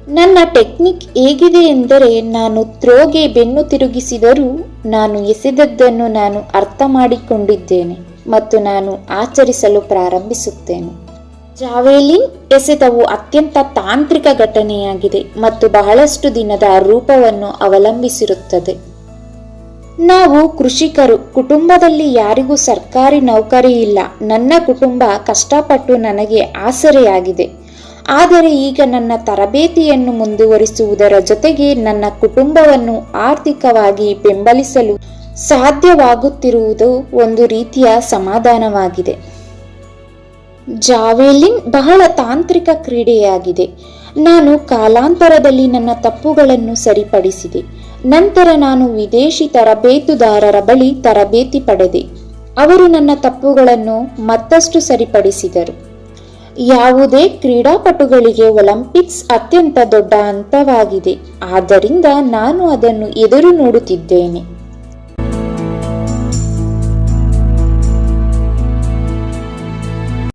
ನನ್ನ ಟೆಕ್ನಿಕ್ ಹೇಗಿದೆ ಎಂದರೆ, ನಾನು ಥ್ರೋಗೆ ಬೆನ್ನು ತಿರುಗಿಸಿದರೂ ನಾನು ಎಸೆದದ್ದನ್ನು ನಾನು ಅರ್ಥ ಮಾಡಿಕೊಂಡಿದ್ದೇನೆ ಮತ್ತು ನಾನು ಆಚರಿಸಲು ಪ್ರಾರಂಭಿಸುತ್ತೇನೆ. ಜಾವೆಲಿನ್ ಎಸೆತವು ಅತ್ಯಂತ ತಾಂತ್ರಿಕ ಘಟನೆಯಾಗಿದೆ ಮತ್ತು ಬಹಳಷ್ಟು ದಿನದ ರೂಪವನ್ನು ಅವಲಂಬಿಸಿರುತ್ತದೆ. ನಾವು ಕೃಷಿಕರು. ಕುಟುಂಬದಲ್ಲಿ ಯಾರಿಗೂ ಸರ್ಕಾರಿ ನೌಕರಿ ಇಲ್ಲ. ನನ್ನ ಕುಟುಂಬ ಕಷ್ಟಪಟ್ಟು ನನಗೆ ಆಸರೆಯಾಗಿದೆ. ಆದರೆ ಈಗ ನನ್ನ ತರಬೇತಿಯನ್ನು ಮುಂದುವರಿಸುವುದರ ಜೊತೆಗೆ ನನ್ನ ಕುಟುಂಬವನ್ನು ಆರ್ಥಿಕವಾಗಿ ಬೆಂಬಲಿಸಲು ಸಾಧ್ಯವಾಗುತ್ತಿರುವುದು ಒಂದು ರೀತಿಯ ಸಮಾಧಾನವಾಗಿದೆ. ಜಾವೆಲಿನ್ ಬಹಳ ತಾಂತ್ರಿಕ ಕ್ರೀಡೆಯಾಗಿದೆ. ನಾನು ಕಾಲಾಂತರದಲ್ಲಿ ನನ್ನ ತಪ್ಪುಗಳನ್ನು ಸರಿಪಡಿಸಿದೆ. ನಂತರ ನಾನು ವಿದೇಶಿ ತರಬೇತುದಾರರ ಬಳಿ ತರಬೇತಿ ಪಡೆದೆ. ಅವರು ನನ್ನ ತಪ್ಪುಗಳನ್ನು ಮತ್ತಷ್ಟು ಸರಿಪಡಿಸಿದರು. ಯಾವುದೇ ಕ್ರೀಡಾಪಟುಗಳಿಗೆ ಒಲಿಂಪಿಕ್ಸ್ ಅತ್ಯಂತ ದೊಡ್ಡ ಹಂತವಾಗಿದೆ, ಆದ್ದರಿಂದ ನಾನು ಅದನ್ನು ಎದುರು ನೋಡುತ್ತಿದ್ದೇನೆ.